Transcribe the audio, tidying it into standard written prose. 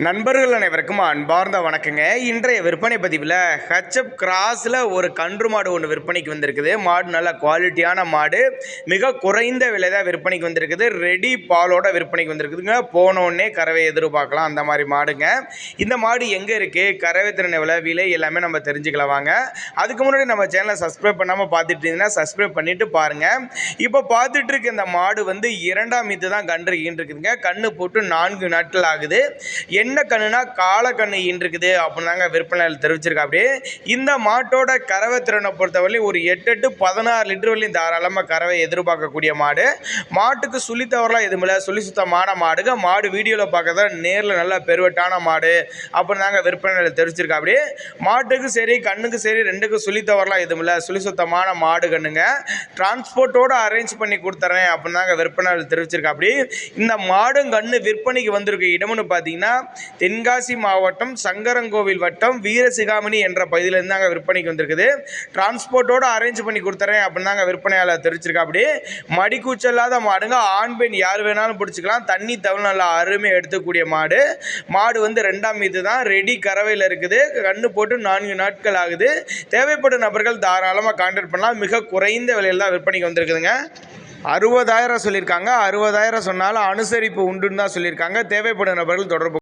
நண்பர்கள் அனைவருக்கும் அன்பார்ந்த வணக்கங்க. இன்றைய விற்பனை பதிவில் ஹெச்எப் கிராஸில் ஒரு கன்று மாடு ஒன்று விற்பனைக்கு வந்திருக்குது. மாடு நல்ல குவாலிட்டியான மாடு, மிக குறைந்த விலை தான் விற்பனைக்கு வந்திருக்குது. ரெடி பாலோட விற்பனைக்கு வந்திருக்குதுங்க. போனோடனே கறவை எதிர்பார்க்கலாம், அந்த மாதிரி மாடுங்க. இந்த மாடு எங்கே இருக்குது, கறவை திறன் எவ்வளோ, விலை எல்லாமே நம்ம தெரிஞ்சுக்கலாம் வாங்க. அதுக்கு முன்னாடி நம்ம சேனலை சப்ஸ்கிரைப் பண்ணாமல் பார்த்துட்டு இருந்தீங்கன்னா சப்ஸ்கிரைப் பண்ணிவிட்டு பாருங்கள். இப்போ பார்த்துட்டு இருக்க இந்த மாடு வந்து 2ஆம் மீத்து தான் கன்று ஈன்றுக்குதுங்க. கன்று போட்டு 4 நாட்கள் ஆகுது. என்ன கண்ணுனா காலக்கண்ணு ஈன்றுக்குது அப்படின்னு தாங்க விற்பனையில் தெரிவிச்சிருக்கா. அப்படியே இந்த மாட்டோட கறவை திறனை பொறுத்தவரை ஒரு 8-16 லிட்டர் வரையும் தாராளமாக கறவை எதிர்பார்க்கக்கூடிய மாடு. மாட்டுக்கு சுழி தவறலாம் எதுவும் இல்லை, சுழி சுத்தமான மாடுங்க. மாடு வீடியோவில் பார்க்கறத நேரில் நல்லா பெருவட்டான மாடு அப்படின்னு தாங்க விற்பனையில் தெரிவிச்சிருக்கா. அப்படியே மாட்டுக்கு சரி கண்ணுக்கு சரி ரெண்டுக்கும் சுழி தவறலாம் எதுவும் இல்லை, சுழி சுத்தமான மாடு கண்ணுங்க. டிரான்ஸ்போர்ட்டோடு அரேஞ்ச் பண்ணி கொடுத்துறேன் அப்படின்னு தாங்க விற்பனையில் தெரிவிச்சிருக்கா. அப்படி இந்த மாடும் கண்ணு விற்பனைக்கு வந்திருக்க இடம்னு பார்த்தீங்கன்னா தென்காசி மாவட்டம் சங்கரங்கோவில் வட்டம் வீரசிகாமணி என்ற பகுதியிலேருந்து தாங்க விற்பனைக்கு வந்திருக்குது. டிரான்ஸ்போர்ட்டோடு அரேஞ்ச் பண்ணி கொடுத்துறேன் அப்படின்னு தாங்க விற்பனையாளர் தெரிவிச்சிருக்கா. அப்படி மடிக்கூச்சல்லாத மாடுங்க, ஆண் பெண் யார் வேணாலும் பிடிச்சிக்கலாம். தண்ணி தவிர நல்லா அருமை எடுத்துக்கூடிய மாடு. மாடு வந்து 2ஆம் மீது தான், ரெடி கறவையில் இருக்குது. கண்ணு போட்டு 4 நாட்கள் ஆகுது. தேவைப்படும் நபர்கள் தாராளமாக கான்டாக்ட் பண்ணலாம். மிக குறைந்த விலையில் தான் விற்பனைக்கு வந்திருக்குதுங்க. 60,000 சொல்லியிருக்காங்க. 60,000 சொன்னாலும் அனுசரிப்பு உண்டுன்னு தான் சொல்லியிருக்காங்க. தேவைப்படும் நபர்கள் தொடர்பு